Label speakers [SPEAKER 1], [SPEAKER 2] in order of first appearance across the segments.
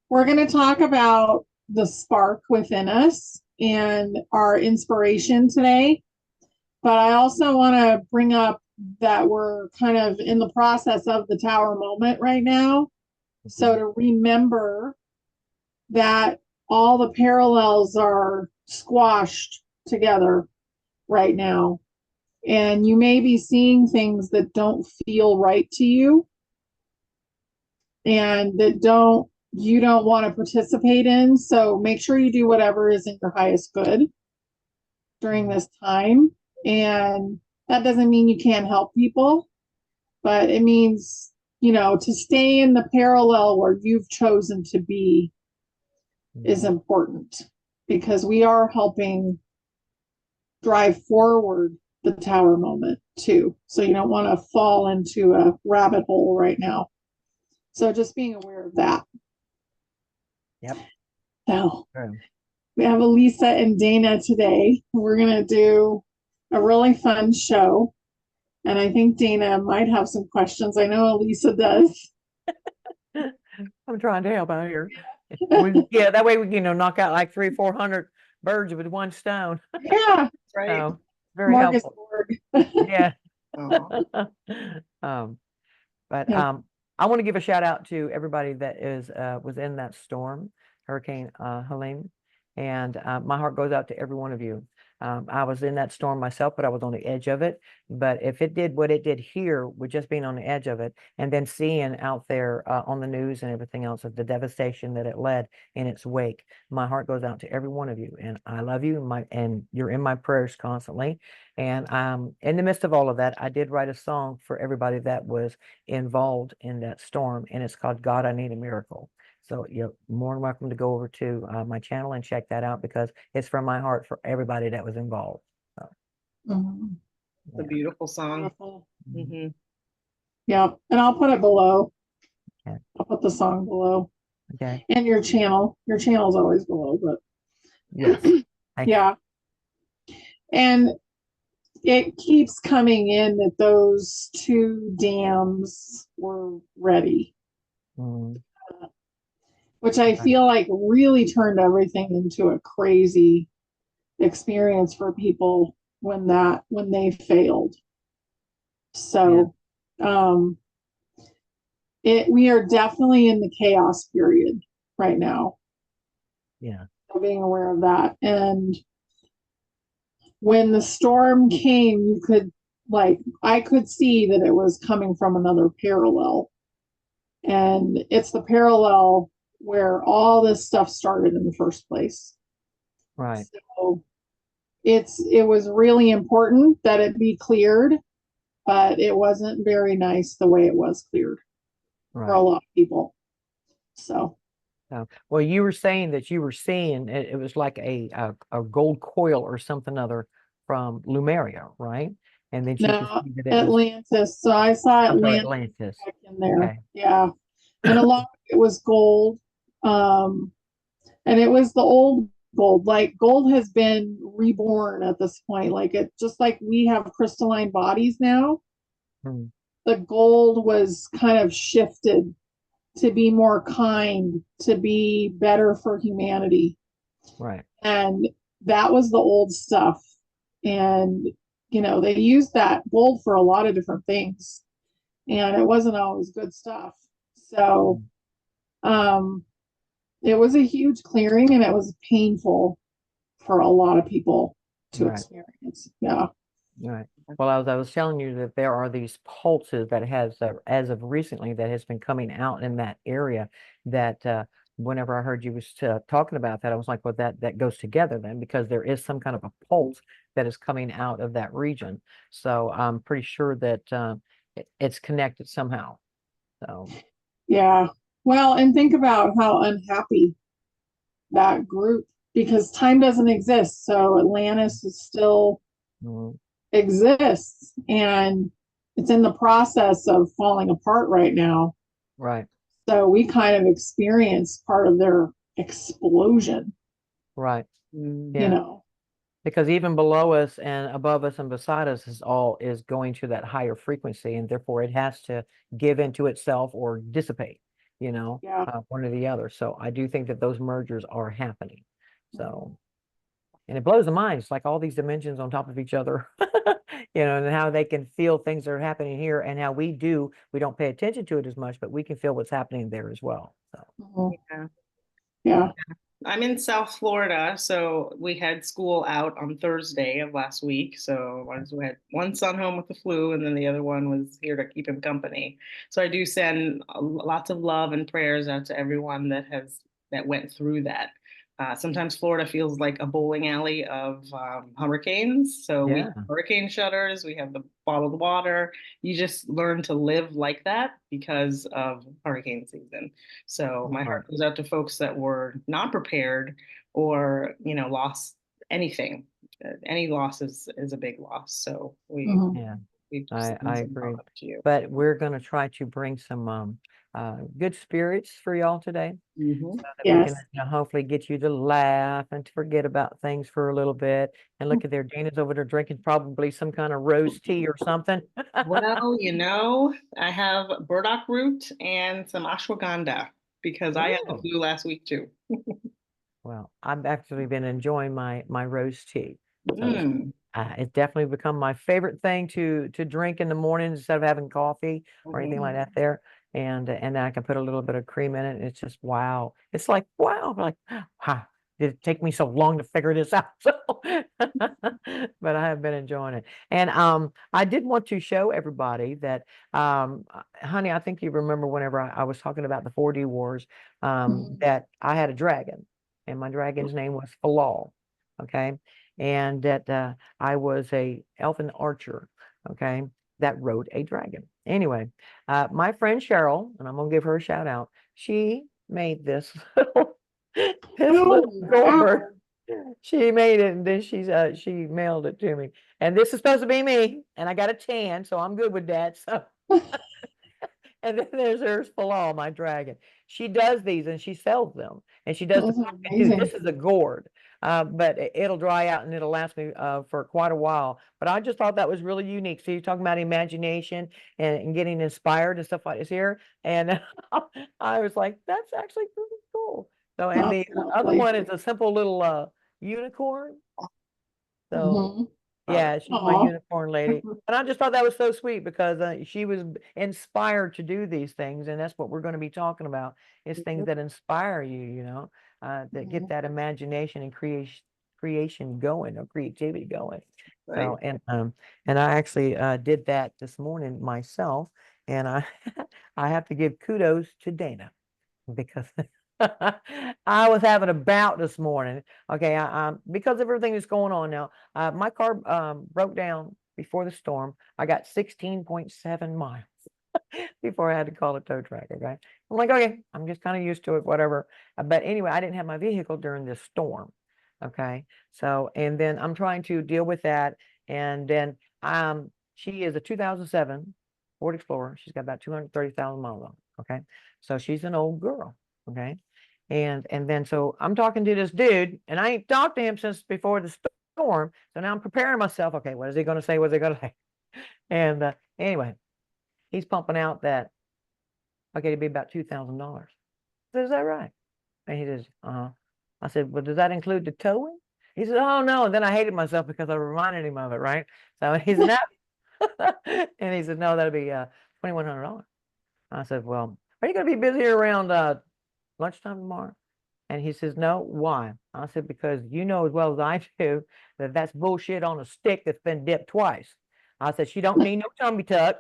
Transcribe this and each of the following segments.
[SPEAKER 1] We're going to talk about the spark within us and our inspiration today. But I also want to bring up that we're kind of in the process of the tower moment right now. So to remember that all the parallels are squashed together right now. And you may be seeing things that don't feel right to you and that you don't want to participate in. So make sure you do whatever is in your highest good during this time. And that doesn't mean you can't help people, but it means, to stay in the parallel where you've chosen to be is important because we are helping drive forward the tower moment too. So you don't want to fall into a rabbit hole right now. So just being aware of that.
[SPEAKER 2] Yep.
[SPEAKER 1] So we have Alisa and Dayna today. We're going to do a really fun show. And I think Dayna might have some questions. I know Alisa does.
[SPEAKER 2] I'm trying to help out here. Yeah, that way we can, knock out like 300-400 birds with one stone.
[SPEAKER 1] Yeah,
[SPEAKER 2] right. So, very
[SPEAKER 1] Marcus
[SPEAKER 2] helpful.
[SPEAKER 1] Borg.
[SPEAKER 2] Yeah. But I want to give a shout out to everybody that was in that storm, Hurricane Helene, and my heart goes out to every one of you. I was in that storm myself, but I was on the edge of it. But if it did what it did here, with just being on the edge of it, and then seeing out there on the news and everything else of the devastation that it led in its wake, my heart goes out to every one of you, and I love you, and you're in my prayers constantly. And in the midst of all of that, I did write a song for everybody that was involved in that storm, and it's called "God, I Need a Miracle." So you're more than welcome to go over to my channel and check that out because it's from my heart for everybody that was involved. So,
[SPEAKER 3] It's a beautiful song.
[SPEAKER 1] Yeah, and I'll put it below.
[SPEAKER 2] Okay.
[SPEAKER 1] I'll put the song below.
[SPEAKER 2] Okay.
[SPEAKER 1] And your channel. Your channel is always below, but
[SPEAKER 2] yes.
[SPEAKER 1] Yeah. And it keeps coming in that those two dams were ready. Which I feel like really turned everything into a crazy experience for people when they failed. So we are definitely in the chaos period right now.
[SPEAKER 2] Yeah.
[SPEAKER 1] So being aware of that. And when the storm came, I could see that it was coming from another parallel. And it's the parallel where all this stuff started in the first place.
[SPEAKER 2] Right.
[SPEAKER 1] So it was really important that it be cleared, but it wasn't very nice the way it was cleared for a lot of people. So
[SPEAKER 2] well, you were saying that you were seeing it was like a gold coil or something other from Lumeria, right? And then you could see that it
[SPEAKER 1] Atlantis. So I saw Atlantis back in there. Okay. Yeah. And a lot of it was gold. And it was the old gold. Like gold has been reborn at this point. Like it just like we have crystalline bodies now. The gold was kind of shifted to be more kind, to be better for humanity.
[SPEAKER 2] Right.
[SPEAKER 1] And that was the old stuff. And, they used that gold for a lot of different things. And it wasn't always good stuff. So it was a huge clearing and it was painful for a lot of people to experience. Yeah.
[SPEAKER 2] Right. Well, I was telling you that there are these pulses that has, as of recently, that has been coming out in that area. That whenever I heard you was talking about that, I was like, well, that goes together then, because there is some kind of a pulse that is coming out of that region. So I'm pretty sure that it's connected somehow. So
[SPEAKER 1] yeah. Well, and think about how unhappy that group, because time doesn't exist. So Atlantis is still exists and it's in the process of falling apart right now.
[SPEAKER 2] Right.
[SPEAKER 1] So we kind of experience part of their explosion.
[SPEAKER 2] Right. Because even below us and above us and beside us is going to that higher frequency, and therefore it has to give into itself or dissipate. you know,
[SPEAKER 1] Yeah.
[SPEAKER 2] one or the other. So I do think that those mergers are happening. So, and it blows the mind. It's like all these dimensions on top of each other, you know, and how they can feel things that are happening here, and how we don't pay attention to it as much, but we can feel what's happening there as well. So,
[SPEAKER 1] Mhm.
[SPEAKER 3] Yeah.
[SPEAKER 1] Yeah.
[SPEAKER 3] I'm in South Florida, so we had school out on Thursday of last week. So we had one son home with the flu, and then the other one was here to keep him company. So I do send lots of love and prayers out to everyone that went through that. Sometimes Florida feels like a bowling alley of hurricanes. So we
[SPEAKER 2] yeah.
[SPEAKER 3] have hurricane shutters, we have the bottled water. You just learn to live like that because of hurricane season. So my
[SPEAKER 2] Right.
[SPEAKER 3] heart goes out to folks that were not prepared or, lost anything. Any loss is a big loss. So
[SPEAKER 1] Mhm.
[SPEAKER 2] Yeah.
[SPEAKER 3] we
[SPEAKER 2] I
[SPEAKER 3] send some
[SPEAKER 2] agree.
[SPEAKER 3] love up to you.
[SPEAKER 2] But we're going to try to bring some good spirits for y'all today,
[SPEAKER 3] Mhm.
[SPEAKER 2] so that we can
[SPEAKER 1] Yes.
[SPEAKER 2] hopefully get you to laugh and to forget about things for a little bit. And look at there, Dana's over there drinking probably some kind of rose tea or something.
[SPEAKER 3] Well, I have burdock root and some ashwagandha because I had the
[SPEAKER 2] Oh,
[SPEAKER 3] flu last week too.
[SPEAKER 2] well, I've actually been enjoying my rose tea. So
[SPEAKER 3] Mm.
[SPEAKER 2] it's definitely become my favorite thing to drink in the mornings instead of having coffee or anything like
[SPEAKER 3] Mhm.
[SPEAKER 2] that there. And then I can put a little bit of cream in it. And it's just wow. It's like wow. Like, huh, did it take me so long to figure this out? So, but I have been enjoying it. And I did want to show everybody that honey, I think you remember whenever I was talking about the 4D wars,
[SPEAKER 1] Mhm.
[SPEAKER 2] that I had a dragon, and my dragon's name was Falal. Okay. And that I was a elfin archer, okay, that rode a dragon. Anyway, my friend Cheryl, and I'm gonna give her a shout out, she made this this little
[SPEAKER 1] Oh,
[SPEAKER 2] gourd.
[SPEAKER 1] wow.
[SPEAKER 2] She made it, and then she mailed it to me. And this is supposed to be me, and I got a tan, so I'm good with that. So and then there's Falal, my dragon. She does these and she sells them. And she does the
[SPEAKER 1] Those are
[SPEAKER 2] pumpkin too.
[SPEAKER 1] amazing.
[SPEAKER 2] This is a gourd, but it'll dry out and it'll last me for quite a while. But I just thought that was really unique. So you're talking about imagination and getting inspired and stuff like this here. And I was like, that's actually pretty cool. So, and
[SPEAKER 1] That's
[SPEAKER 2] the other
[SPEAKER 1] lovely.
[SPEAKER 2] one is a simple little unicorn. So
[SPEAKER 1] Mhm.
[SPEAKER 2] yeah, she's my
[SPEAKER 1] Aw.
[SPEAKER 2] unicorn lady. And I just thought that was so sweet because she was inspired to do these things. And that's what we're going to be talking about, is things that inspire you, that get
[SPEAKER 1] Mhm.
[SPEAKER 2] that imagination and creation going, or creativity going.
[SPEAKER 3] Right.
[SPEAKER 2] So, and I actually did that this morning myself. And I, I have to give kudos to Dana, because I was having a bout this morning. Okay, because of everything that's going on now, my car broke down before the storm. I got 16.7 miles before I had to call a tow truck. Okay, I'm like, okay, I'm just kind of used to it, whatever. But anyway, I didn't have my vehicle during this storm. Okay, so and then I'm trying to deal with that, and then she is a 2007 Ford Explorer. She's got about 230,000 miles on it. Okay, so she's an old girl. Okay, and then so I'm talking to this dude, and I ain't talked to him since before the storm. So now I'm preparing myself. Okay, what is he going to say? What's he going to say? And anyway, he's pumping out that okay, it'd be about $2,000. Is that right? And he says, uh-huh. I said, well, does that include the towing? He said, oh no. And then I hated myself because I reminded him of it, right? So he said, no. And he said, no, that'll be $2,100. I said, well, are you going to be busy around lunchtime tomorrow? And he says, no, why? I said, because you know as well as I do that that's bullshit on a stick that's been dipped twice. I said, she don't need no tummy tuck.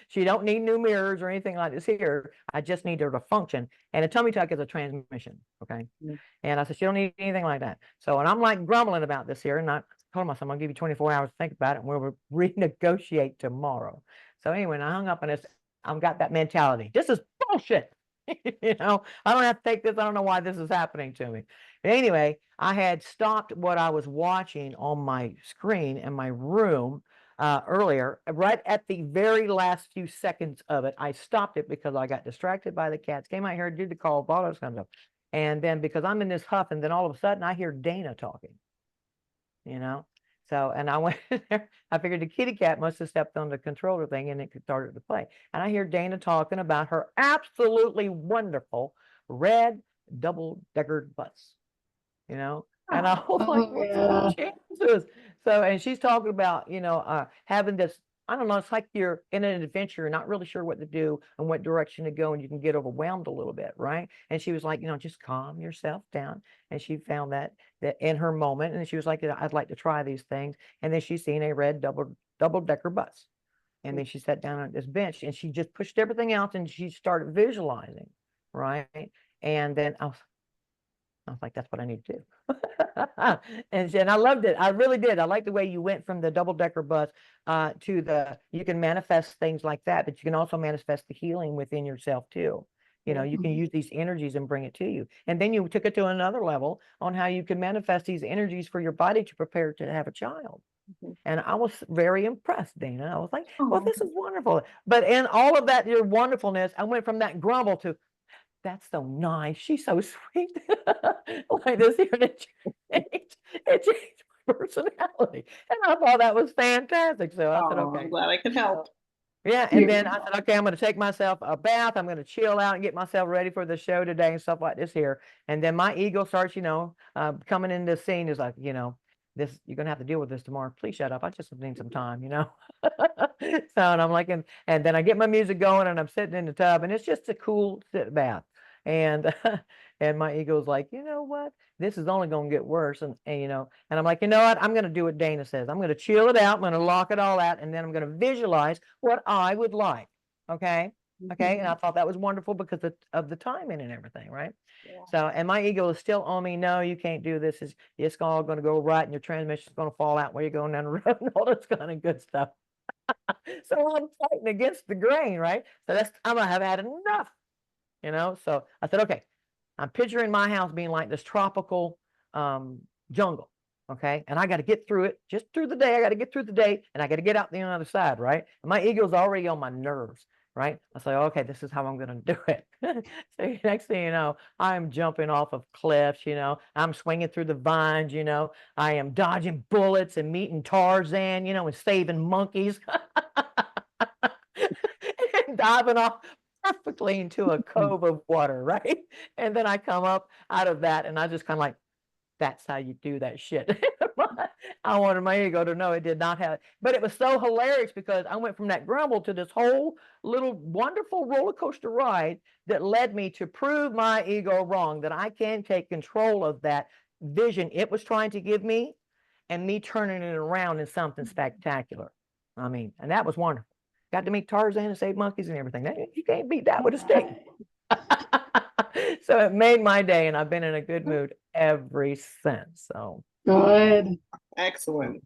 [SPEAKER 2] She don't need new mirrors or anything like this here. I just need her to function. And a tummy tuck is a transmission. Okay.
[SPEAKER 3] Mm.
[SPEAKER 2] And I said, she don't need anything like that. So, and I'm like grumbling about this here. And I told myself, I'm going to give you 24 hours to think about it. And we'll renegotiate tomorrow. So anyway, and I hung up on this. I've got that mentality. This is bullshit. I don't have to take this. I don't know why this is happening to me. But anyway, I had stopped what I was watching on my screen in my room earlier. Right at the very last few seconds of it, I stopped it because I got distracted by the cats. Came out here, did the call, all those kinds of stuff. And then because I'm in this huff, and then all of a sudden I hear Dana talking, you know. So, and I went in there, I figured the kitty cat must have stepped on the controller thing and it started to play. And I hear Dayna talking about her absolutely wonderful red double-decker bus, you know? And I was like,
[SPEAKER 1] Oh,
[SPEAKER 2] what's
[SPEAKER 1] yeah.
[SPEAKER 2] the chances? So, and she's talking about, having this, I don't know, it's like you're in an adventure, not really sure what to do and what direction to go, and you can get overwhelmed a little bit, right? And she was like, just calm yourself down. And she found that in her moment, and she was like, I'd like to try these things. And then she's seen a red double-decker bus. And then she sat down on this bench and she just pushed everything else and she started visualizing, right? And then I was like, that's what I need to do. And I loved it. I really did. I like the way you went from the double-decker bus to you can manifest things like that, but you can also manifest the healing within yourself too. You can use these energies and bring it to you. And then you took it to another level on how you can manifest these energies for your body to prepare to have a child. And I was very impressed, Dayna. I was like, well, this is wonderful. But in all of that, your wonderfulness, I went from that grumble to, that's so nice. She's so sweet. Like this here, it changed my personality. And I thought that was fantastic. So I said, okay.
[SPEAKER 3] I'm glad I could help.
[SPEAKER 2] Yeah. And then I said, okay, I'm going to take myself a bath. I'm going to chill out and get myself ready for the show today and stuff like this here. And then my ego starts, coming in this scene is like, this, you're going to have to deal with this tomorrow. Please shut up. I just need some time, So, and I'm like, and then I get my music going and I'm sitting in the tub and it's just a cool sit bath. And and my ego's like, you know what? This is only going to get worse. And I'm like, you know what? I'm going to do what Dayna says. I'm going to chill it out. I'm going to lock it all out. And then I'm going to visualize what I would like. Okay. Okay. And I thought that was wonderful because of the timing and everything. Right.
[SPEAKER 3] Yeah.
[SPEAKER 2] So, and my ego is still on me. No, you can't do this. It's all going to go right. And your transmission's going to fall out while you're going down the road and all this kind of good stuff. So I'm fighting against the grain. Right. So I'm going to have had enough. So I said, okay, I'm picturing my house being like this tropical jungle. Okay. And I got to get through it just through the day. I got to get through the day and I got to get out the other side. Right. And my ego's already on my nerves. Right. I say, okay, this is how I'm going to do it. So next thing you know, I'm jumping off of cliffs, I'm swinging through the vines, I am dodging bullets and meeting Tarzan, and saving monkeys. And diving off perfectly into a cove of water, right? And then I come up out of that and I just kind of like, that's how you do that shit. I wanted my ego to know it did not have, but it was so hilarious because I went from that grumble to this whole little wonderful roller coaster ride that led me to prove my ego wrong, that I can take control of that vision it was trying to give me and me turning it around in something spectacular. I mean, and that was wonderful. Got to meet Tarzan and save monkeys and everything. You can't beat that with a stick. So it made my day, and I've been in a good mood ever since. So
[SPEAKER 1] Good.
[SPEAKER 3] Excellent.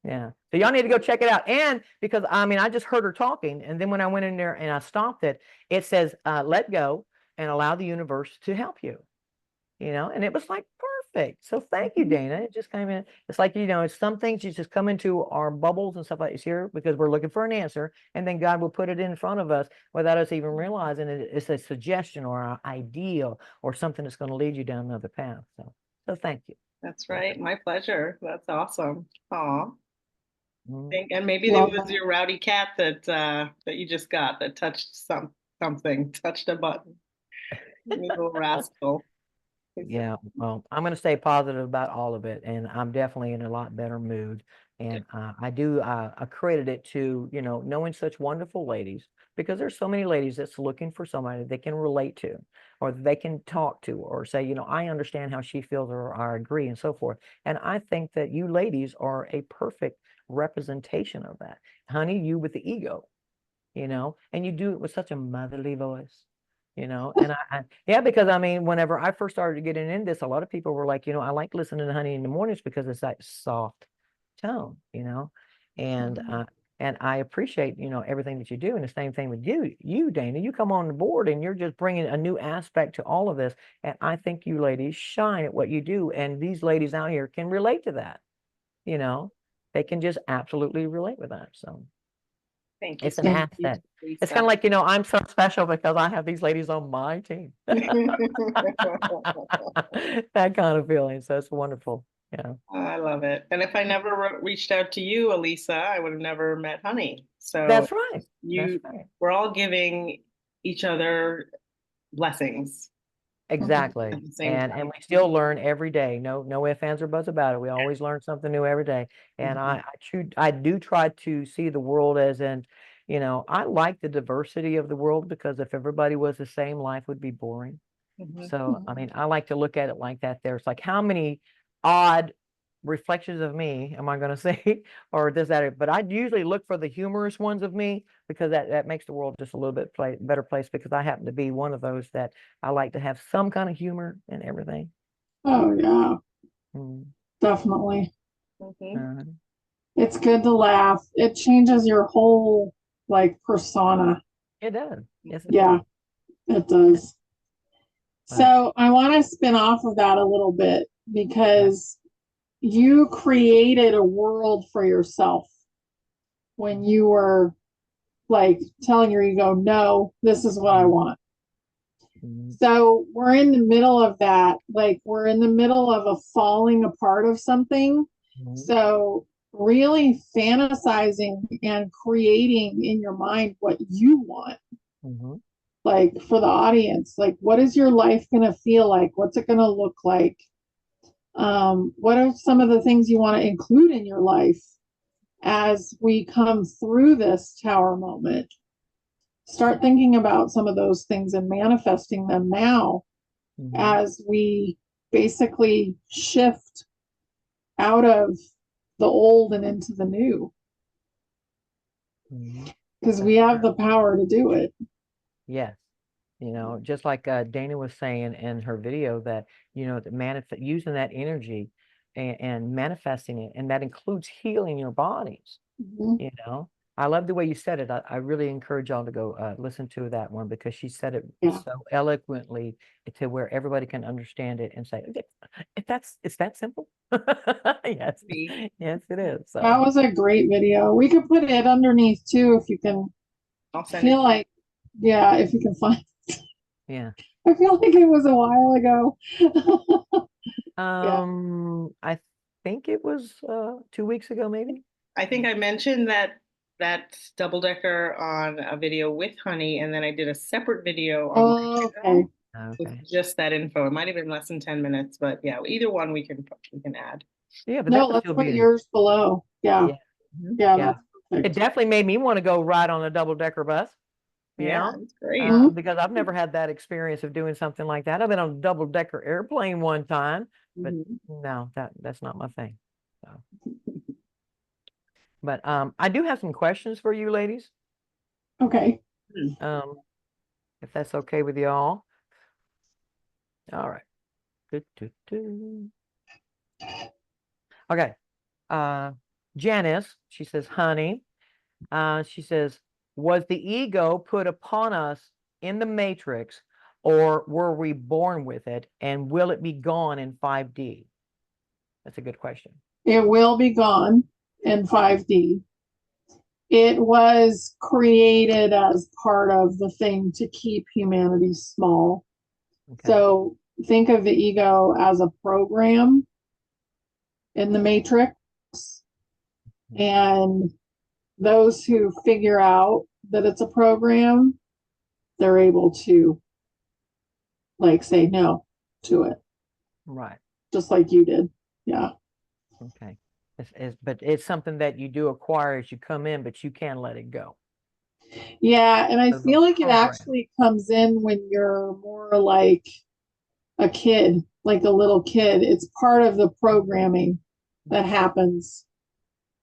[SPEAKER 2] Yeah. So y'all need to go check it out. And because I just heard her talking, and then when I went in there and I stopped it, it says let go and allow the universe to help you. And it was like perfect. So thank you, Dayna. It just came in. It's like, it's some things you just come into our bubbles and stuff like this here because we're looking for an answer. And then God will put it in front of us without us even realizing it's a suggestion or an idea or something that's going to lead you down another path. So thank you.
[SPEAKER 3] That's right. My pleasure. That's awesome. Aw. And maybe
[SPEAKER 1] Well,
[SPEAKER 3] it was your rowdy cat that you just got that touched something, touched a button. Little rascal.
[SPEAKER 2] Yeah, well, I'm going to stay positive about all of it, and I'm definitely in a lot better mood. And I do accredit it to, knowing such wonderful ladies, because there's so many ladies that's looking for somebody they can relate to, or they can talk to, or say, I understand how she feels, or I agree, and so forth. And I think that you ladies are a perfect representation of that. Honey, you with the ego, and you do it with such a motherly voice. And because whenever I first started getting into this, a lot of people were like, I like listening to Honey in the mornings because it's that soft tone, and I appreciate, everything that you do. And the same thing with you, Dayna, you come on the board and you're just bringing a new aspect to all of this. And I think you ladies shine at what you do. And these ladies out here can relate to that, they can just absolutely relate with that. So.
[SPEAKER 3] Thank you
[SPEAKER 2] It's
[SPEAKER 3] so
[SPEAKER 2] an
[SPEAKER 1] Thank
[SPEAKER 3] much,
[SPEAKER 2] asset. It's
[SPEAKER 3] Lisa.
[SPEAKER 2] kind of like, I'm so special because I have these ladies on my team. That kind of feeling. So it's wonderful. Yeah.
[SPEAKER 3] I love it. And if I never reached out to you, Alisa, I would have never met Honey. So
[SPEAKER 2] That's right. That's
[SPEAKER 3] you,
[SPEAKER 2] right.
[SPEAKER 3] we're all giving each other blessings
[SPEAKER 2] Exactly.
[SPEAKER 3] at the same
[SPEAKER 2] And
[SPEAKER 3] time.
[SPEAKER 2] we still learn every day. No ifs, ands, or buts about it. We always learn something new every day. And I do try to see the world as in, I like the diversity of the world because if everybody was the same, life would be boring.
[SPEAKER 3] Mhm.
[SPEAKER 2] So, I mean, I like to look at it like that. There's like how many odd reflections of me am I going to say, or does that? But I usually look for the humorous ones of me because that makes the world just a little bit better place because I happen to be one of those that I like to have some kind of humor in everything.
[SPEAKER 1] Oh yeah,
[SPEAKER 2] Mm,
[SPEAKER 1] definitely.
[SPEAKER 3] Mhm.
[SPEAKER 2] uh,
[SPEAKER 1] It's good to laugh. It changes your whole like persona.
[SPEAKER 2] it does. Yes, it
[SPEAKER 1] Yeah,
[SPEAKER 2] does.
[SPEAKER 1] it does.
[SPEAKER 2] But,
[SPEAKER 1] So I want to spin off of that a little bit because you created a world for yourself when you were like telling your ego, no, this is what I want.
[SPEAKER 2] mm,
[SPEAKER 1] So we're in the middle of that. Like we're in the middle of a falling apart of something.
[SPEAKER 2] mm,
[SPEAKER 1] So really fantasizing and creating in your mind what you want,
[SPEAKER 2] mhm,
[SPEAKER 1] like for the audience, like what is your life going to feel like? What's it going to look like? What are some of the things you want to include in your life as we come through this tower moment? Start thinking about some of those things and manifesting them now
[SPEAKER 2] mhm,
[SPEAKER 1] as we basically shift out of the old and into the new
[SPEAKER 2] mhm.
[SPEAKER 1] because we have the power to do it.
[SPEAKER 2] Yes. Just like Dana was saying in her video that, the using that energy and manifesting it, and that includes healing your bodies.
[SPEAKER 1] Mhm.
[SPEAKER 2] I love the way you said it. I really encourage y'all to go listen to that one because she said it
[SPEAKER 1] Yeah.
[SPEAKER 2] so eloquently to where everybody can understand it and say, "Okay, it's that simple." Yes, yes, it is.
[SPEAKER 1] That
[SPEAKER 2] So
[SPEAKER 1] was a great video. We could put it underneath too if you can
[SPEAKER 3] I'll send
[SPEAKER 1] feel
[SPEAKER 3] it.
[SPEAKER 1] like, yeah, if you can find.
[SPEAKER 2] yeah.
[SPEAKER 1] I feel like it was a while ago. Yeah.
[SPEAKER 2] I think it was 2 weeks ago, maybe.
[SPEAKER 3] I think I mentioned that double decker on a video with Honey, and then I did a separate video on my
[SPEAKER 1] Oh,
[SPEAKER 3] channel
[SPEAKER 1] okay.
[SPEAKER 3] with
[SPEAKER 2] Okay.
[SPEAKER 3] just that info. It might have been less than 10 minutes, but yeah, either one we can add.
[SPEAKER 2] Yeah, but
[SPEAKER 1] No,
[SPEAKER 2] that would
[SPEAKER 1] let's
[SPEAKER 2] still
[SPEAKER 1] put
[SPEAKER 2] be
[SPEAKER 1] yours below. Yeah.
[SPEAKER 2] yeah,
[SPEAKER 1] Yeah,
[SPEAKER 2] yeah.
[SPEAKER 1] that's
[SPEAKER 2] It
[SPEAKER 1] perfect.
[SPEAKER 2] definitely made me want to go ride on a double decker bus,
[SPEAKER 3] Yeah, it's great.
[SPEAKER 1] Mhm.
[SPEAKER 2] because I've never had that experience of doing something like that. I've been on a double decker airplane one time, but
[SPEAKER 3] Mhm.
[SPEAKER 2] no, that's not my thing. So, but I do have some questions for you, ladies.
[SPEAKER 1] Okay.
[SPEAKER 2] Um, if that's okay with y'all. All right. Do, do, do. Okay. Janice, she says, honey, she says, was the ego put upon us in the matrix or were we born with it? And will it be gone in 5D? That's a good question.
[SPEAKER 1] It will be gone in 5D. It was created as part of the thing to keep humanity small.
[SPEAKER 2] Okay.
[SPEAKER 1] So think of the ego as a program in the matrix, and those who figure out that it's a program, they're able to like say no to it,
[SPEAKER 2] Right.
[SPEAKER 1] just like you did. Yeah.
[SPEAKER 2] Okay. But it's something that you do acquire as you come in, but you can let it go.
[SPEAKER 1] Yeah. And I
[SPEAKER 2] Of a
[SPEAKER 1] feel like it
[SPEAKER 2] program.
[SPEAKER 1] actually comes in when you're more like a kid, like a little kid. It's part of the programming that happens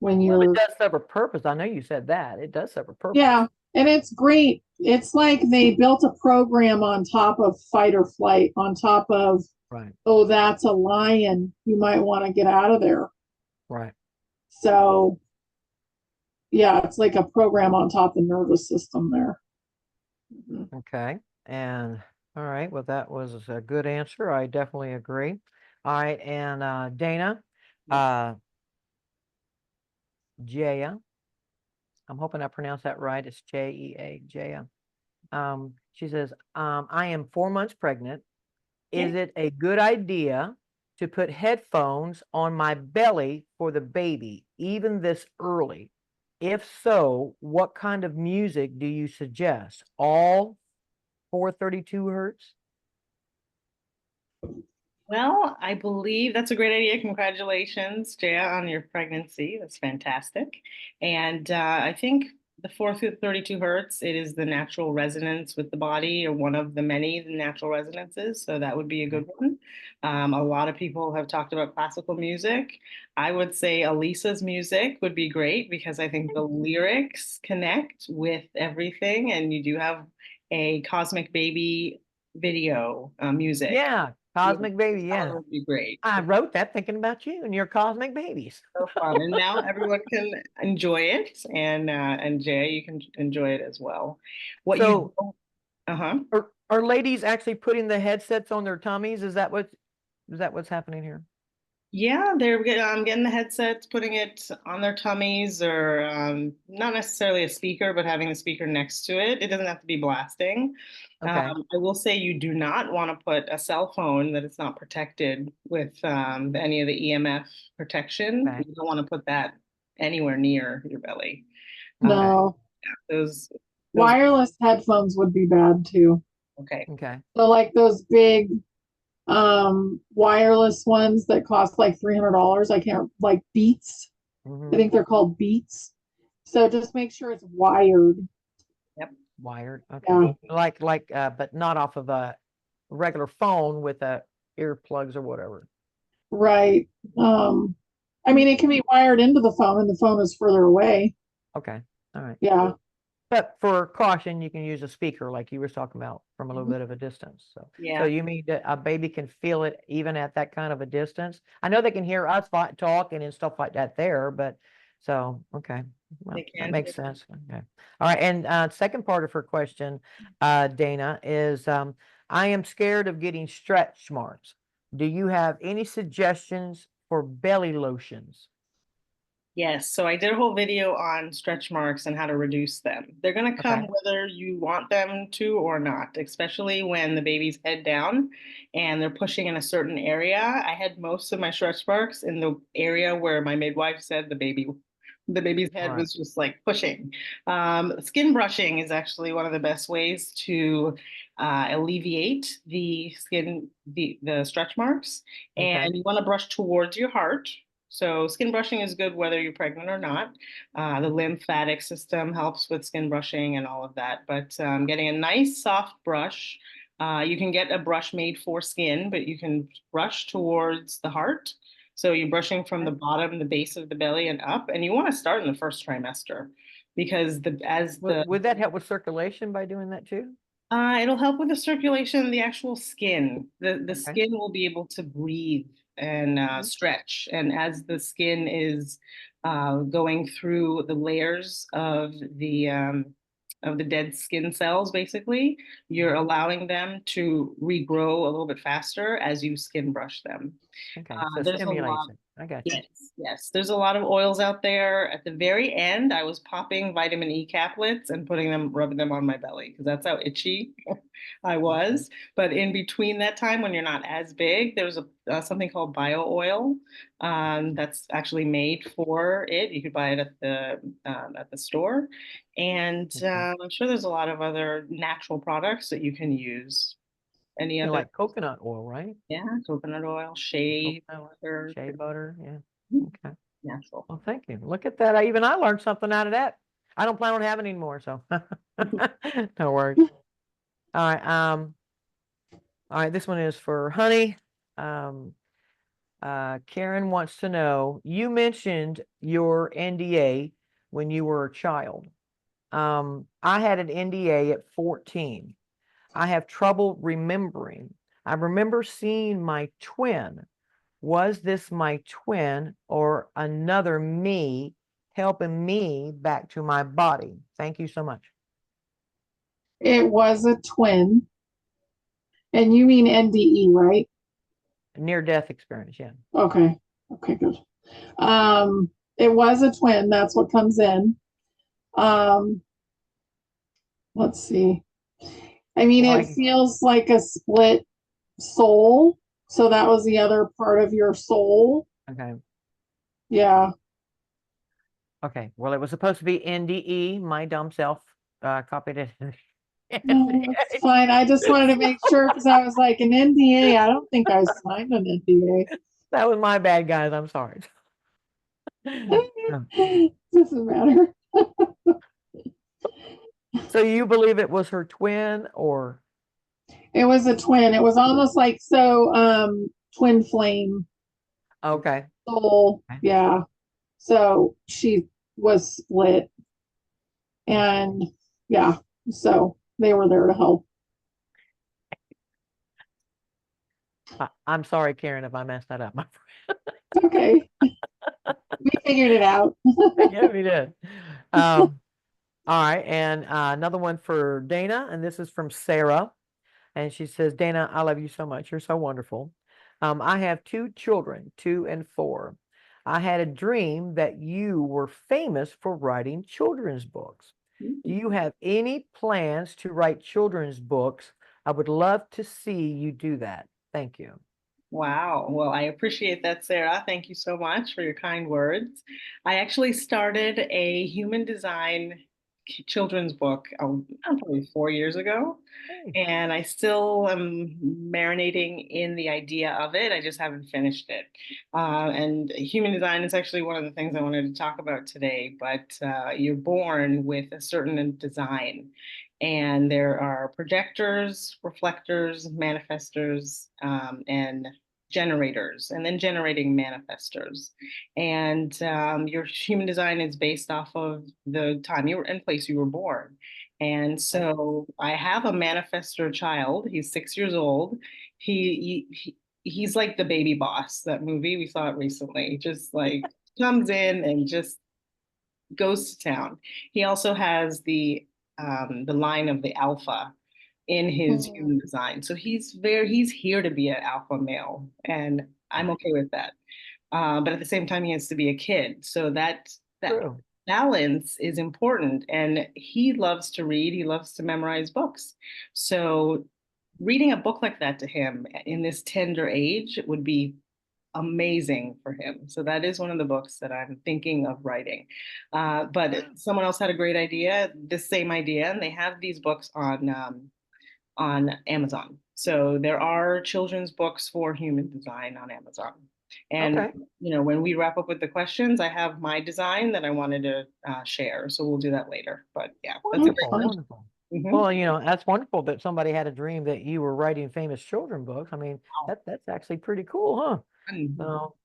[SPEAKER 1] when
[SPEAKER 2] Well, it
[SPEAKER 1] you're,
[SPEAKER 2] does serve a purpose. I know you said that. It does serve a purpose.
[SPEAKER 1] yeah. And it's great. It's like they built a program on top of fight or flight, on top of,
[SPEAKER 2] Right.
[SPEAKER 1] oh, that's a lion. You might want to get out of there.
[SPEAKER 2] Right.
[SPEAKER 1] So, yeah, it's like a program on top of the nervous system there. Mhm.
[SPEAKER 2] Okay. And all right. Well, that was a good answer. I definitely agree. All right. And Dana, Jaya, I'm hoping I pronounced that right. It's Jea, Jaya. She says, I am 4 months pregnant. Is it a good idea to put headphones on my belly for the baby, even this early? If so, what kind of music do you suggest? All 432 hertz?
[SPEAKER 3] Well, I believe that's a great idea. Congratulations, Jaya, on your pregnancy. That's fantastic. And I think the 432 hertz, it is the natural resonance with the body, or one of the many natural resonances. So that would be a good one. A lot of people have talked about classical music. I would say Alisa's music would be great because I think the lyrics connect with everything. And you do have a Cosmic Baby video music.
[SPEAKER 2] Yeah, Cosmic Baby.
[SPEAKER 3] That
[SPEAKER 2] Yeah.
[SPEAKER 3] would be great.
[SPEAKER 2] I wrote that thinking about you and your cosmic babies.
[SPEAKER 3] So fun. And now everyone can enjoy it, and Jay, you can enjoy it as well. What you
[SPEAKER 2] So,
[SPEAKER 3] uh-huh.
[SPEAKER 2] are ladies actually putting the headsets on their tummies? Is that what's happening here?
[SPEAKER 3] Yeah, getting the headsets, putting it on their tummies, or not necessarily a speaker, but having the speaker next to it. It doesn't have to be blasting.
[SPEAKER 2] Okay.
[SPEAKER 3] I will say you do not want to put a cell phone that is not protected with any of the EMF protection.
[SPEAKER 2] Okay.
[SPEAKER 3] You don't want to put that anywhere near your belly.
[SPEAKER 1] No,
[SPEAKER 3] Those
[SPEAKER 1] wireless headphones would be bad too.
[SPEAKER 3] okay.
[SPEAKER 2] Okay.
[SPEAKER 1] So like those big wireless ones that cost like $300. I can't, like Beats. I think they're called Beats. So just make sure it's wired.
[SPEAKER 3] Yep.
[SPEAKER 2] Wired. Okay.
[SPEAKER 1] Yeah.
[SPEAKER 2] Like but not off of a regular phone with earplugs or whatever.
[SPEAKER 1] Right. I mean, it can be wired into the phone and the phone is further away.
[SPEAKER 2] Okay. All right.
[SPEAKER 1] Yeah.
[SPEAKER 2] But for caution, you can use a speaker like you were talking about from a little bit of a distance. So
[SPEAKER 3] Yeah.
[SPEAKER 2] you mean that a baby can feel it even at that kind of a distance? I know they can hear us talking and stuff like that there, but so okay. Well,
[SPEAKER 3] They
[SPEAKER 2] that
[SPEAKER 3] can.
[SPEAKER 2] makes sense. Okay. All right. And second part of her question, Dayna, is I am scared of getting stretch marks. Do you have any suggestions for belly lotions?
[SPEAKER 3] Yes, so I did a whole video on stretch marks and how to reduce them. They're going to come
[SPEAKER 2] Okay.
[SPEAKER 3] whether you want them to or not, especially when the baby's head down and they're pushing in a certain area. I had most of my stretch marks in the area where my midwife said the baby's head
[SPEAKER 2] Right.
[SPEAKER 3] was just like pushing. Skin brushing is actually one of the best ways to alleviate the the stretch marks.
[SPEAKER 2] Okay.
[SPEAKER 3] And you want to brush towards your heart. So skin brushing is good whether you're pregnant or not. The lymphatic system helps with skin brushing and all of that. But getting a nice soft brush, you can get a brush made for skin, but you can brush towards the heart. So you're brushing from the bottom, the base of the belly and up, and you want to start in the first trimester because
[SPEAKER 2] Would that help with circulation by doing that too?
[SPEAKER 3] it'll help with the circulation, the actual skin. The
[SPEAKER 2] Okay.
[SPEAKER 3] skin will be able to breathe and stretch. And as the skin is going through the layers of the dead skin cells, basically, you're allowing them to regrow a little bit faster as you skin brush them.
[SPEAKER 2] Okay, so
[SPEAKER 3] There's a
[SPEAKER 2] stimulates
[SPEAKER 3] lot.
[SPEAKER 2] it. I got you.
[SPEAKER 3] Yes, yes. There's a lot of oils out there. At the very end, I was popping vitamin E caplets and rubbing them on my belly because that's how itchy I was. But in between that time, when you're not as big, there's something called bio oil that's actually made for it. You could buy it at the store, and I'm sure there's a lot of other natural products that you can use. Any other?
[SPEAKER 2] Like coconut oil, right?
[SPEAKER 3] Yeah, coconut oil, shea
[SPEAKER 2] Coconut
[SPEAKER 3] butter,
[SPEAKER 2] shea butter. Yeah. Okay.
[SPEAKER 3] natural.
[SPEAKER 2] Well, thank you. Look at that. Even I learned something out of that. I don't plan on having any more, so no worries. All right. All right. This one is for Honey. Karen wants to know, you mentioned your NDA when you were a child. I had an NDA at 14. I have trouble remembering. I remember seeing my twin. Was this my twin or another me helping me back to my body? Thank you so much.
[SPEAKER 1] It was a twin. And you mean NDE, right?
[SPEAKER 2] Near-death experience, yeah.
[SPEAKER 1] Okay. Okay, good. It was a twin. That's what comes in. Um, let's see. I mean,
[SPEAKER 2] Well,
[SPEAKER 1] it feels like a split soul. So that was the other part of your soul.
[SPEAKER 2] okay.
[SPEAKER 1] Yeah.
[SPEAKER 2] Okay. Well, it was supposed to be NDE. My dumb self copied it.
[SPEAKER 1] No, it's fine. I just wanted to make sure because I was like, an NDA. I don't think I signed an NDA.
[SPEAKER 2] That was my bad, guys. I'm sorry.
[SPEAKER 1] Doesn't matter.
[SPEAKER 2] So you believe it was her twin or?
[SPEAKER 1] It was a twin. It was almost like twin flame
[SPEAKER 2] Okay.
[SPEAKER 1] soul.
[SPEAKER 2] Okay.
[SPEAKER 1] Yeah. So she was split. And yeah, so they were there to help.
[SPEAKER 2] I'm sorry, Karen, if I messed that up. My
[SPEAKER 1] Okay. We figured it out.
[SPEAKER 2] yeah, we did. All right, and another one for Dayna, and this is from Sarah. And she says, Dayna, I love you so much. You're so wonderful. I have 2 children, 2 and 4. I had a dream that you were famous for writing children's books. Do you have any plans to write children's books? I would love to see you do that. Thank you.
[SPEAKER 3] Wow. Well, I appreciate that, Sarah. Thank you so much for your kind words. I actually started a human design children's book probably 4 years ago,
[SPEAKER 2] Hey.
[SPEAKER 3] and I still am marinating in the idea of it. I just haven't finished it. And human design is actually one of the things I wanted to talk about today, but you're born with a certain design. And there are projectors, reflectors, manifestors, and generators, and then generating manifestors. And your human design is based off of the time you were and place you were born. And so I have a manifestor child. He's 6 years old. He's like the baby boss, that movie. We saw it recently. Just like comes in and just goes to town. He also has the line of the alpha in his human design. So he's here to be an alpha male, and I'm okay with that. But at the same time, he has to be a kid. So that
[SPEAKER 2] True.
[SPEAKER 3] balance is important. And he loves to read. He loves to memorize books. So reading a book like that to him in this tender age would be amazing for him. So that is one of the books that I'm thinking of writing. But someone else had a great idea, this same idea, and they have these books on Amazon. So there are children's books for human design on Amazon. And
[SPEAKER 2] Okay.
[SPEAKER 3] when we wrap up with the questions, I have my design that I wanted to share. So we'll do that later. But yeah, that's a great
[SPEAKER 2] Wonderful,
[SPEAKER 3] question.
[SPEAKER 2] wonderful.
[SPEAKER 3] Mhm.
[SPEAKER 2] Well, that's wonderful that somebody had a dream that you were writing famous children books. I mean,
[SPEAKER 3] Wow.
[SPEAKER 2] that's actually pretty cool, huh?
[SPEAKER 3] Mhm.
[SPEAKER 2] So,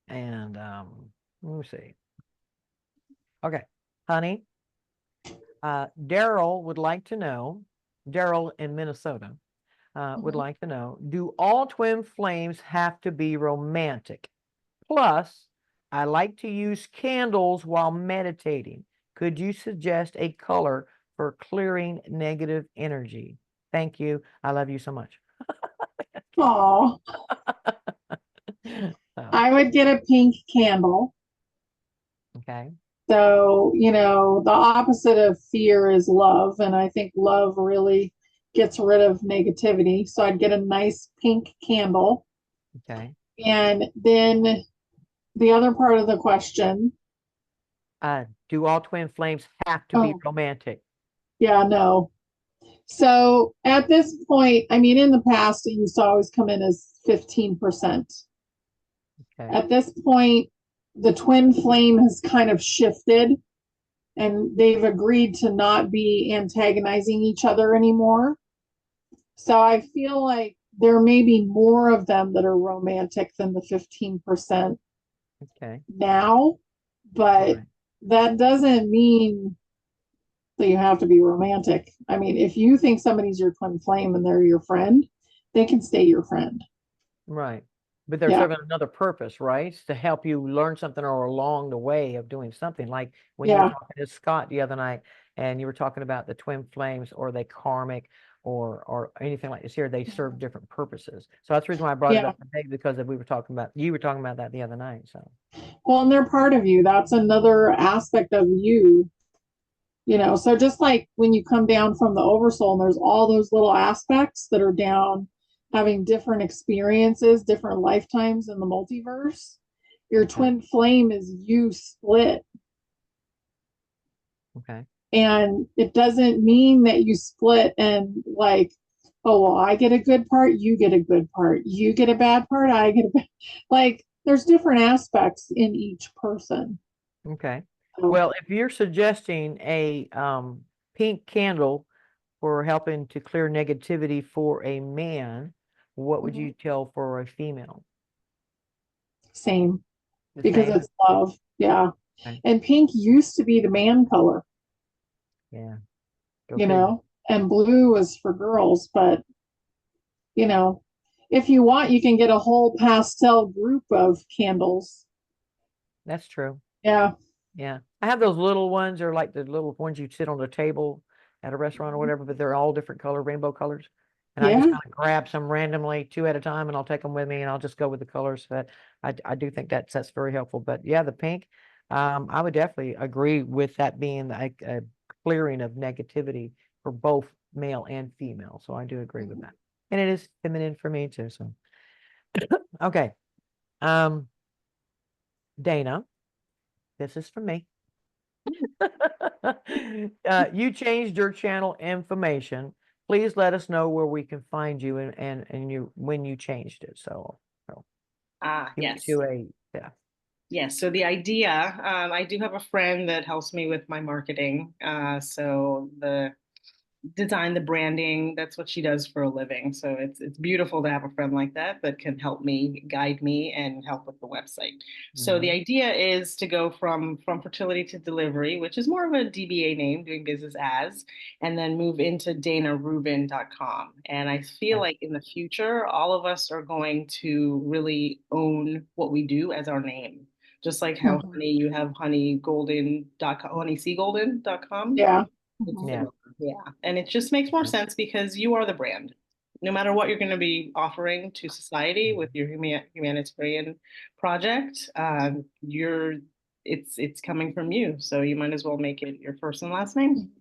[SPEAKER 2] and let me see. Okay, honey, Daryl would like to know, Daryl in Minnesota would like to know, do all twin flames have to be romantic? Plus, I like to use candles while meditating. Could you suggest a color for clearing negative energy? Thank you. I love you so much.
[SPEAKER 1] Oh,
[SPEAKER 2] So,
[SPEAKER 1] I would get a pink candle.
[SPEAKER 2] okay.
[SPEAKER 1] So, the opposite of fear is love. And I think love really gets rid of negativity. So I'd get a nice pink candle.
[SPEAKER 2] Okay.
[SPEAKER 1] And then the other part of the question.
[SPEAKER 2] Do all twin flames have to be
[SPEAKER 1] Oh,
[SPEAKER 2] romantic?
[SPEAKER 1] yeah, no. So at this point, I mean, in the past, it used to always come in as 15%.
[SPEAKER 2] Okay.
[SPEAKER 1] At this point, the twin flame has kind of shifted and they've agreed to not be antagonizing each other anymore. So I feel like there may be more of them that are romantic than the 15%
[SPEAKER 2] Okay.
[SPEAKER 1] now, but
[SPEAKER 2] Right.
[SPEAKER 1] that doesn't mean that you have to be romantic. I mean, if you think somebody's your twin flame and they're your friend, they can stay your friend.
[SPEAKER 2] Right. But they're
[SPEAKER 1] Yeah.
[SPEAKER 2] serving another purpose, right? To help you learn something or along the way of doing something. Like when you were
[SPEAKER 1] Yeah.
[SPEAKER 2] talking to Scott the other night and you were talking about the twin flames or they karmic or anything like this here, they serve different purposes. So that's the reason why I brought it
[SPEAKER 1] Yeah.
[SPEAKER 2] up today because you were talking about that the other night. So
[SPEAKER 1] Well, and they're part of you. That's another aspect of you So just like when you come down from the oversoul and there's all those little aspects that are down having different experiences, different lifetimes in the multiverse, your
[SPEAKER 2] Okay.
[SPEAKER 1] twin flame is you split.
[SPEAKER 2] Okay.
[SPEAKER 1] And it doesn't mean that you split and like, oh, well, I get a good part, you get a good part, you get a bad part, I get a bad. Like, there's different aspects in each person.
[SPEAKER 2] Okay.
[SPEAKER 1] So,
[SPEAKER 2] Well, if you're suggesting a pink candle for helping to clear negativity for a man, what would you tell for a female?
[SPEAKER 1] same,
[SPEAKER 2] The
[SPEAKER 1] because
[SPEAKER 2] same?
[SPEAKER 1] it's love. Yeah.
[SPEAKER 2] Okay.
[SPEAKER 1] And pink used to be the man color,
[SPEAKER 2] Yeah. Go figure.
[SPEAKER 1] and blue was for girls. But, you know, if you want, you can get a whole pastel group of candles.
[SPEAKER 2] That's true.
[SPEAKER 1] Yeah.
[SPEAKER 2] Yeah. I have those little ones, or like the little ones you sit on the table at a restaurant or whatever, but they're all different color, rainbow colors. And I just
[SPEAKER 1] Yeah.
[SPEAKER 2] kind of grab some randomly, 2 at a time, and I'll take them with me and I'll just go with the colors. But I do think that's very helpful. But yeah, the pink, I would definitely agree with that being a clearing of negativity for both male and female. So I do agree with that. And it is feminine for me too. So okay. Dayna, this is for me. You changed your channel information. Please let us know where we can find you and you when you changed it. So give it
[SPEAKER 3] Yes.
[SPEAKER 2] to a yeah.
[SPEAKER 3] Yes. So the idea, I do have a friend that helps me with my marketing. So the design, the branding, that's what she does for a living. So it's beautiful to have a friend like that that can help me, guide me, and help with the website. So the
[SPEAKER 2] Mhm.
[SPEAKER 3] idea is to go from fertility to delivery, which is more of a DBA name, doing business as, and then move into daynarubin.com. And I feel
[SPEAKER 2] Okay.
[SPEAKER 3] like in the future, all of us are going to really own what we do as our name. Just like how
[SPEAKER 1] Mhm.
[SPEAKER 3] honey, you have honeygolden.com, honeycgolden.com.
[SPEAKER 1] Yeah.
[SPEAKER 3] It's
[SPEAKER 1] Mhm.
[SPEAKER 2] Yeah.
[SPEAKER 3] similar. Yeah. And it just makes more
[SPEAKER 2] Okay.
[SPEAKER 3] sense because you are the brand. No matter what you're going to be offering to society with your humanitarian project, it's coming from you. So you might as well make it your first and last name.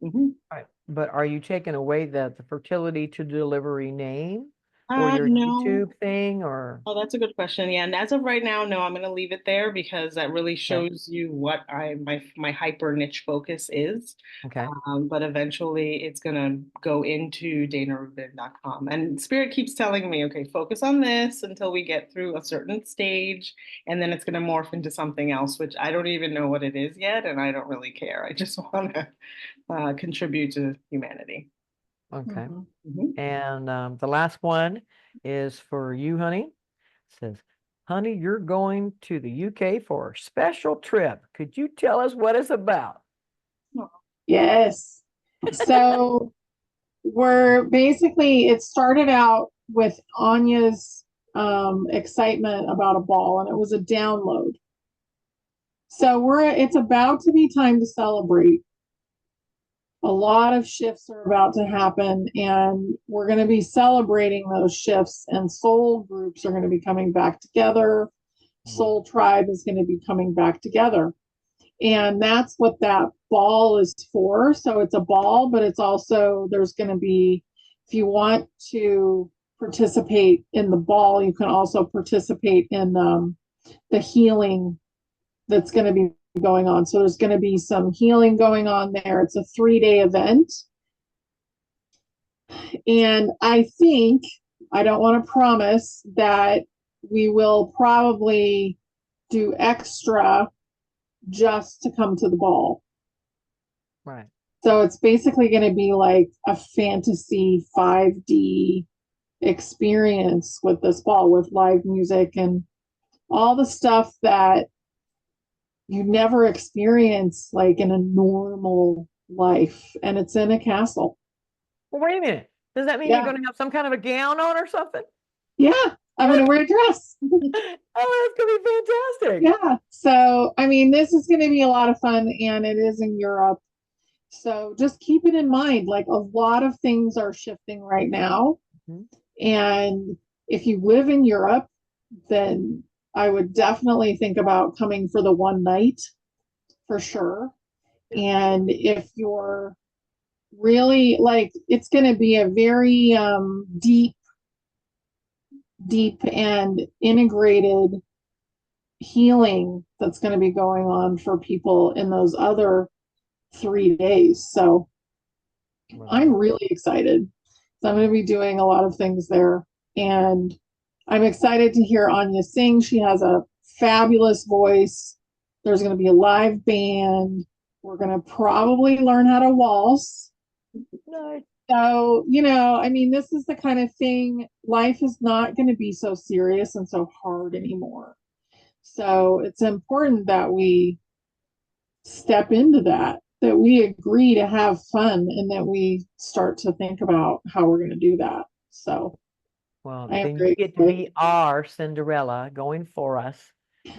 [SPEAKER 3] Mhm.
[SPEAKER 2] Right. But are you taking away the fertility to delivery name for your
[SPEAKER 3] No.
[SPEAKER 2] YouTube thing or
[SPEAKER 3] Oh, that's a good question. Yeah, and as of right now, no, I'm going to leave it there because that really
[SPEAKER 2] okay.
[SPEAKER 3] shows you what my hyper niche focus is.
[SPEAKER 2] Okay.
[SPEAKER 3] But eventually, it's going to go into daynarubin.com. And Spirit keeps telling me, okay, focus on this until we get through a certain stage, and then it's going to morph into something else, which I don't even know what it is yet, and I don't really care. I just want to contribute to humanity.
[SPEAKER 2] Okay.
[SPEAKER 1] Mhm.
[SPEAKER 3] Mhm.
[SPEAKER 2] And the last one is for you, honey. It says, honey, you're going to the UK for a special trip. Could you tell us what it's about?
[SPEAKER 1] Yes. So it started out with Anya's excitement about a ball, and it was a download. So it's about to be time to celebrate. A lot of shifts are about to happen, and we're going to be celebrating those shifts, and soul groups are going to be coming back together. Soul tribe is going to be coming back together. And that's what that ball is for. So it's a ball, but it's also, there's going to be, if you want to participate in the ball, you can also participate in the healing that's going to be going on. So there's going to be some healing going on there. It's a 3-day event. And I don't want to promise that we will probably do extra just to come to the ball.
[SPEAKER 2] Right.
[SPEAKER 1] So it's basically going to be like a fantasy 5D experience with this ball with live music and all the stuff that you never experience like in a normal life. And it's in a castle.
[SPEAKER 2] Well, wait a minute. Does that mean you're
[SPEAKER 1] Yeah.
[SPEAKER 2] going to have some kind of a gown on or something?
[SPEAKER 1] Yeah. I'm going to wear a dress.
[SPEAKER 2] Oh, that's going to be fantastic.
[SPEAKER 1] Yeah. So, I mean, this is going to be a lot of fun and it is in Europe. So just keep it in mind. Like a lot of things are shifting right now.
[SPEAKER 2] Mhm.
[SPEAKER 1] And if you live in Europe, then I would definitely think about coming for the one night for sure. And if you're really like, it's going to be a very deep and integrated healing that's going to be going on for people in those other 3 days. So I'm
[SPEAKER 2] Wow.
[SPEAKER 1] really excited. So I'm going to be doing a lot of things there. And I'm excited to hear Anya sing. She has a fabulous voice. There's going to be a live band. We're going to probably learn how to waltz.
[SPEAKER 2] Nice.
[SPEAKER 1] So, I mean, this is the kind of thing, life is not going to be so serious and so hard anymore. So it's important that we step into that we agree to have fun and that we start to think about how we're going to do that. So
[SPEAKER 2] Well,
[SPEAKER 1] I am
[SPEAKER 2] then you
[SPEAKER 1] very
[SPEAKER 2] get to
[SPEAKER 1] excited.
[SPEAKER 2] be our Cinderella going for us,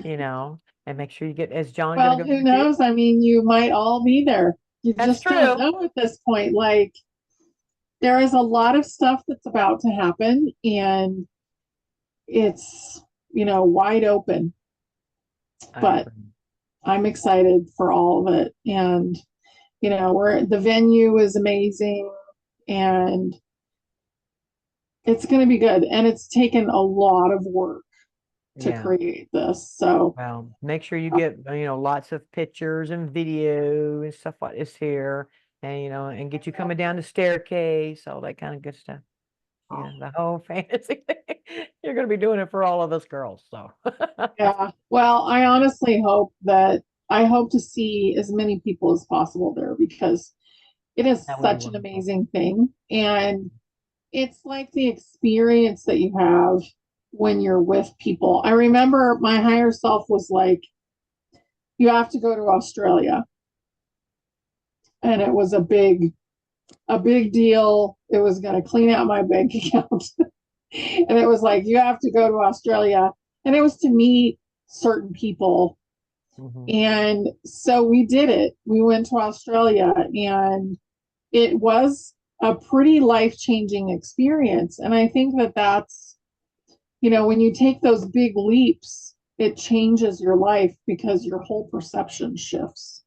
[SPEAKER 2] you know, and make sure you get, is John going
[SPEAKER 1] Well,
[SPEAKER 2] to go
[SPEAKER 1] who
[SPEAKER 2] with you?
[SPEAKER 1] knows? I mean, you might all be there. You
[SPEAKER 2] That's
[SPEAKER 1] just don't
[SPEAKER 2] true.
[SPEAKER 1] know at this point. Like, there is a lot of stuff that's about to happen, and it's, wide open.
[SPEAKER 2] I
[SPEAKER 1] But
[SPEAKER 2] agree.
[SPEAKER 1] I'm excited for all of it. And, the venue is amazing, and it's going to be good. And it's taken a lot of work to
[SPEAKER 2] Yeah.
[SPEAKER 1] create this. So,
[SPEAKER 2] Well, make sure you get, lots of pictures and video and stuff like this here, and, and get you coming down the staircase, all that kind of good stuff. Yeah, the whole fantasy thing. You're going to be doing it for all of us girls. So
[SPEAKER 1] yeah. Well, I hope to see as many people as possible there because it is
[SPEAKER 2] that would be
[SPEAKER 1] such an
[SPEAKER 2] wonderful.
[SPEAKER 1] amazing thing. And it's like the experience that you have when you're with people. I remember my higher self was like, you have to go to Australia. And it was a big deal. It was going to clean out my bank account. And it was like, you have to go to Australia. And it was to meet certain people.
[SPEAKER 2] Hmm.
[SPEAKER 1] And so we did it. We went to Australia, and it was a pretty life-changing experience. And I think that that's, when you take those big leaps, it changes your life because your whole perception shifts.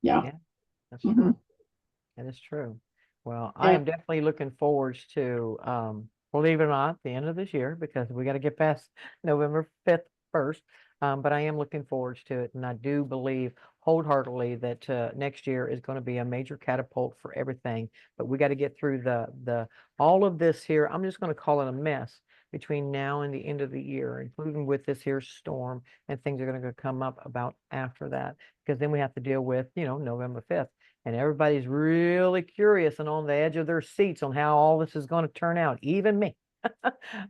[SPEAKER 1] Yeah.
[SPEAKER 2] Yeah, that's
[SPEAKER 1] Mhm.
[SPEAKER 2] true. That is true. Well, I
[SPEAKER 1] Yeah.
[SPEAKER 2] am definitely looking forward to, believe it or not, the end of this year because we got to get past November 5th first. But I am looking forward to it. And I do believe wholeheartedly that next year is going to be a major catapult for everything. But we got to get through all of this here. I'm just going to call it a mess between now and the end of the year, including with this here storm and things are going to come up about after that, because then we have to deal with, November 5th. And everybody's really curious and on the edge of their seats on how all this is going to turn out, even me.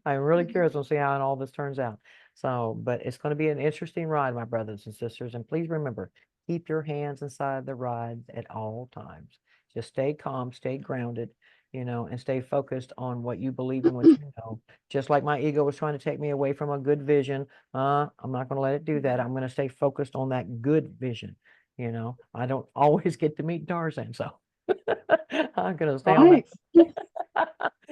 [SPEAKER 2] I'm really curious to see how all this turns out. So, but it's going to be an interesting ride, my brothers and sisters. And please remember, keep your hands inside the ride at all times. Just stay calm, stay grounded, and stay focused on what you believe in, what you know. Just like my ego was trying to take me away from a good vision, I'm not going to let it do that. I'm going to stay focused on that good vision. I don't always get to meet Tarzan, so I'm gonna stay on that.
[SPEAKER 1] Right.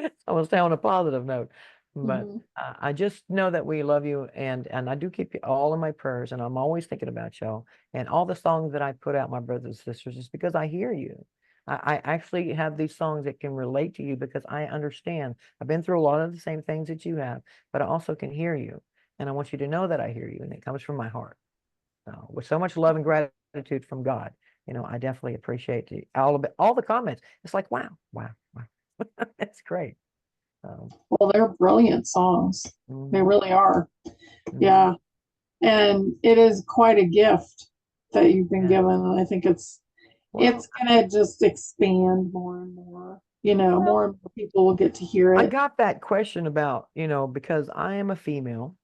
[SPEAKER 2] I'm gonna stay on a positive note. But
[SPEAKER 1] Mhm.
[SPEAKER 2] I just know that we love you, and I do keep you all in my prayers, and I'm always thinking about y'all. And all the songs that I put out, my brothers and sisters, is because I hear you. I actually have these songs that can relate to you because I understand. I've been through a lot of the same things that you have, but I also can hear you, and I want you to know that I hear you, and it comes from my heart. So, with so much love and gratitude from God, I definitely appreciate all the comments. It's like, wow, wow, wow. That's great. So,
[SPEAKER 1] Well, they're brilliant songs. They
[SPEAKER 2] mhm,
[SPEAKER 1] really are.
[SPEAKER 2] mhm.
[SPEAKER 1] Yeah. And it is quite a gift that you've been
[SPEAKER 2] Yeah.
[SPEAKER 1] given. And I think
[SPEAKER 2] Well,
[SPEAKER 1] it's gonna just expand more and more.
[SPEAKER 2] well,
[SPEAKER 1] More and more people will get to hear
[SPEAKER 2] I
[SPEAKER 1] it.
[SPEAKER 2] got that question about, because I am a female.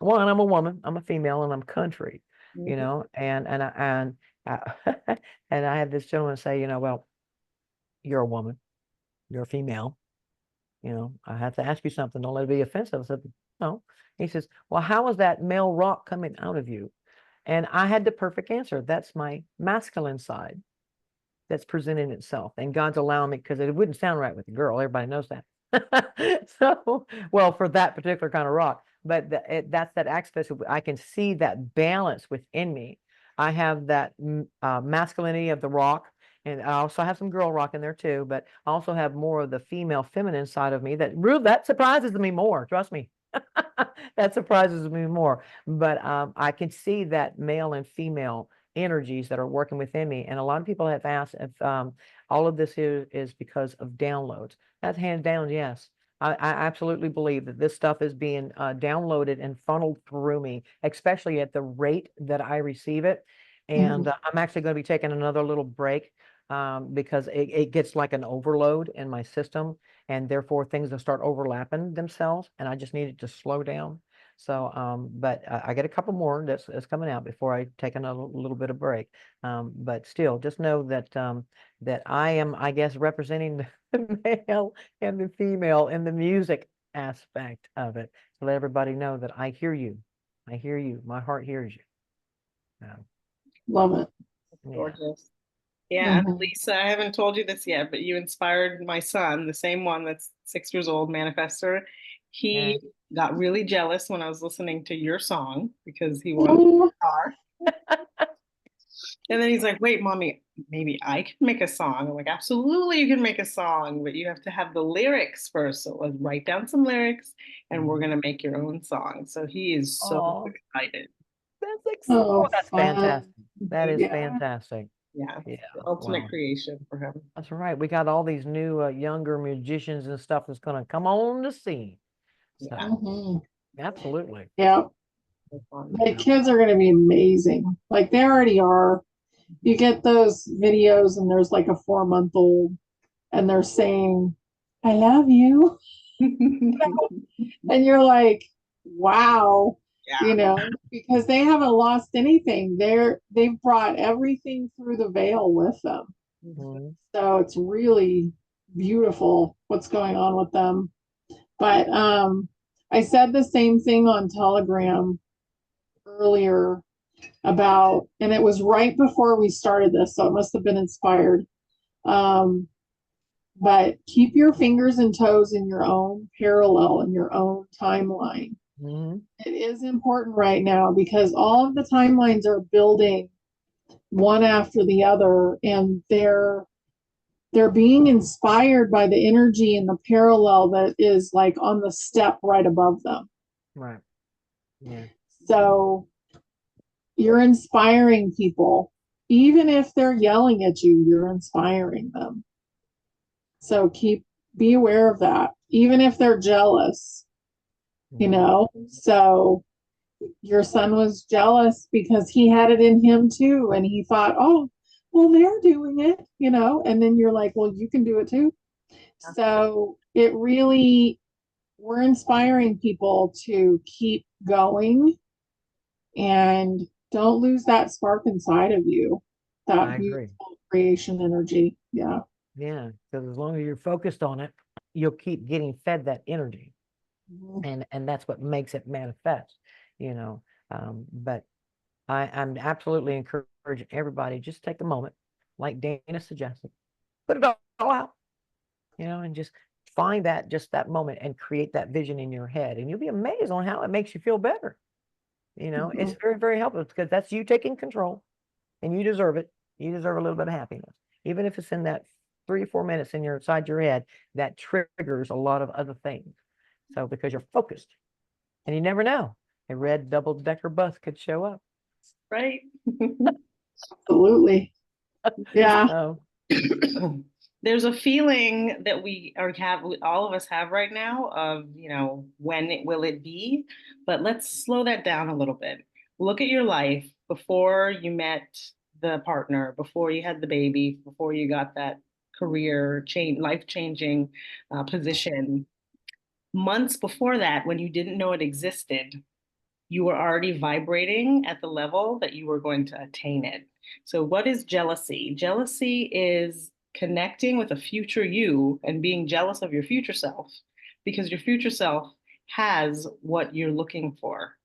[SPEAKER 2] Well, and I'm a woman. I'm a female, and I'm country.
[SPEAKER 3] Mhm.
[SPEAKER 2] I, and I had this gentleman say, well, you're a woman, you're a female. I have to ask you something. Don't let it be offensive. I said, no. He says, well, how is that male rock coming out of you? And I had the perfect answer. That's my masculine side that's presenting itself. And God's allowing me because it wouldn't sound right with a girl. Everybody knows that. So, well, for that particular kind of rock, but that's that aspect. I can see that balance within me. I have that masculinity of the rock, and I also have some girl rock in there too, but I also have more of the female feminine side of me that surprises me more. Trust me. That surprises me more. But I can see that male and female energies that are working within me. And a lot of people have asked if all of this is because of downloads. That's hands down, yes. I absolutely believe that this stuff is being downloaded and funneled through me, especially at the rate that I receive it. And I'm actually going to be taking another little break because it gets like an overload in my system, and therefore things will start overlapping themselves, and I just need it to slow down. So, but I get a couple more that's coming out before I take another little bit of break. But still, just know that that I am, I guess, representing the male and the female in the music aspect of it, to let everybody know that I hear you. I hear you. My heart hears you.
[SPEAKER 1] Love it.
[SPEAKER 2] Yeah.
[SPEAKER 3] Gorgeous. Yeah, and
[SPEAKER 1] Mhm.
[SPEAKER 3] Lisa, I haven't told you this yet, but you inspired my son, the same one that's 6 years old, manifester.
[SPEAKER 2] Yeah.
[SPEAKER 3] He got really jealous when I was listening to your song because he wanted
[SPEAKER 1] Oh,
[SPEAKER 3] a guitar. And then he's like, wait, mommy, maybe I can make a song. I'm like, absolutely, you can make a song, but you have to have the lyrics first. So let's write down some lyrics and we're going to make your own song. So he is so
[SPEAKER 2] Oh,
[SPEAKER 3] excited.
[SPEAKER 2] that's
[SPEAKER 1] fun.
[SPEAKER 2] fantastic. That is
[SPEAKER 1] Yeah.
[SPEAKER 2] fantastic.
[SPEAKER 3] Yeah,
[SPEAKER 2] Yeah.
[SPEAKER 3] the ultimate
[SPEAKER 2] Wow.
[SPEAKER 3] creation for him.
[SPEAKER 2] That's right. We got all these new younger musicians and stuff that's going to come on the scene.
[SPEAKER 3] Yeah.
[SPEAKER 2] So,
[SPEAKER 1] Mhm.
[SPEAKER 2] absolutely.
[SPEAKER 1] Yeah.
[SPEAKER 3] So fun.
[SPEAKER 1] The kids are going to be amazing. Like they already are. You get those videos and there's like a 4-month-old and they're saying, I love you. And you're like, wow,
[SPEAKER 3] Yeah.
[SPEAKER 1] because they haven't lost anything. They've brought everything through the veil with them.
[SPEAKER 2] Mhm.
[SPEAKER 1] So it's really beautiful what's going on with them. But I said the same thing on Telegram earlier about, and it was right before we started this, so it must have been inspired. Um, but keep your fingers and toes in your own parallel, in your own timeline.
[SPEAKER 2] Mhm.
[SPEAKER 1] It is important right now because all of the timelines are building one after the other, and they're being inspired by the energy in the parallel that is like on the step right above them.
[SPEAKER 2] Right. Yeah.
[SPEAKER 1] So you're inspiring people. Even if they're yelling at you, you're inspiring them. So be aware of that. Even if they're jealous,
[SPEAKER 2] Mhm.
[SPEAKER 1] So your son was jealous because he had it in him too. And he thought, oh, well, they're doing it, and then you're like, well, you can do it too. So we're inspiring people to keep going and don't lose that spark inside of you,
[SPEAKER 2] I
[SPEAKER 1] that
[SPEAKER 2] agree.
[SPEAKER 1] beautiful creation energy. Yeah.
[SPEAKER 2] Yeah. Because as long as you're focused on it, you'll keep getting fed that energy. And that's what makes it manifest, you know. But I'm absolutely encouraging everybody, just take a moment, like Dana suggested, put it all out, and just find just that moment and create that vision in your head. And you'll be amazed on how it makes you feel better. It's very, very helpful because that's you taking control, and you deserve it. You deserve a little bit of happiness. Even if it's in that 3 or 4 minutes inside your head, that triggers a lot of other things. So because you're focused, and you never know, a red double-decker bus could show up.
[SPEAKER 3] Right.
[SPEAKER 1] Absolutely. Yeah.
[SPEAKER 2] So,
[SPEAKER 3] There's a feeling that all of us have right now of, will it be? But let's slow that down a little bit. Look at your life before you met the partner, before you had the baby, before you got that career change, life-changing position. Months before that, when you didn't know it existed, you were already vibrating at the level that you were going to attain it. So, what is jealousy? Jealousy is connecting with a future you and being jealous of your future self because your future self has what you're looking for.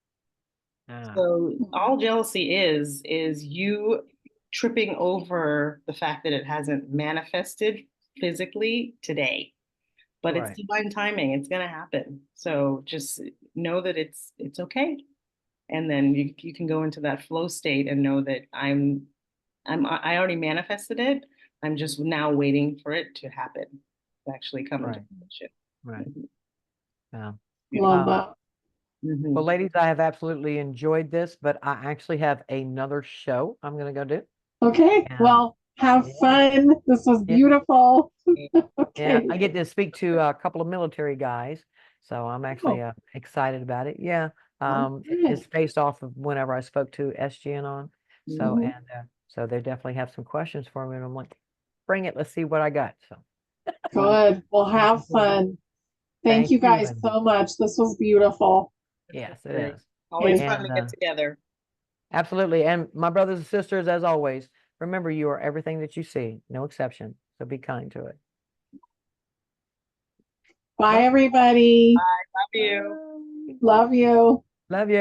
[SPEAKER 3] So, all jealousy is you tripping over the fact that it hasn't manifested physically today. But it's
[SPEAKER 2] right.
[SPEAKER 3] divine timing. It's going to happen. So just know that it's okay. And then you can go into that flow state and know that I already manifested it. I'm just now waiting for it to happen, to actually come into
[SPEAKER 2] Right.
[SPEAKER 3] fruition.
[SPEAKER 2] Right.
[SPEAKER 3] Mhm.
[SPEAKER 2] Yeah.
[SPEAKER 1] Love
[SPEAKER 2] Um,
[SPEAKER 1] that.
[SPEAKER 3] Mhm.
[SPEAKER 2] Well, ladies, I have absolutely enjoyed this, but I actually have another show I'm going to go do.
[SPEAKER 1] Okay.
[SPEAKER 2] And
[SPEAKER 1] Well, have
[SPEAKER 2] yeah,
[SPEAKER 1] fun. This was
[SPEAKER 2] yeah,
[SPEAKER 1] beautiful.
[SPEAKER 2] yeah.
[SPEAKER 1] Okay.
[SPEAKER 2] I get to speak to a couple of military guys, so I'm actually
[SPEAKER 1] Oh,
[SPEAKER 2] excited about it. Yeah. It's
[SPEAKER 1] good.
[SPEAKER 2] based off of whenever I spoke to SGN on. So,
[SPEAKER 3] Mhm.
[SPEAKER 1] Mhm.
[SPEAKER 2] and so they definitely have some questions for me, and I'm like, bring it. Let's see what I got. So,
[SPEAKER 1] Good. Well,
[SPEAKER 2] looking
[SPEAKER 1] have
[SPEAKER 2] forward to it.
[SPEAKER 1] fun. Thank
[SPEAKER 2] Thank
[SPEAKER 1] you
[SPEAKER 2] you.
[SPEAKER 1] guys
[SPEAKER 2] And
[SPEAKER 1] so much. This was beautiful.
[SPEAKER 2] yes, it
[SPEAKER 3] Great.
[SPEAKER 2] is.
[SPEAKER 3] Always
[SPEAKER 1] Okay.
[SPEAKER 3] fun to
[SPEAKER 2] And
[SPEAKER 3] get together.
[SPEAKER 2] absolutely. And my brothers and sisters, as always, remember you are everything that you see, no exception. So be kind to it.
[SPEAKER 1] Bye,
[SPEAKER 2] Bye.
[SPEAKER 1] everybody.
[SPEAKER 3] Love you.
[SPEAKER 2] Bye.
[SPEAKER 1] Love you.
[SPEAKER 2] Love you.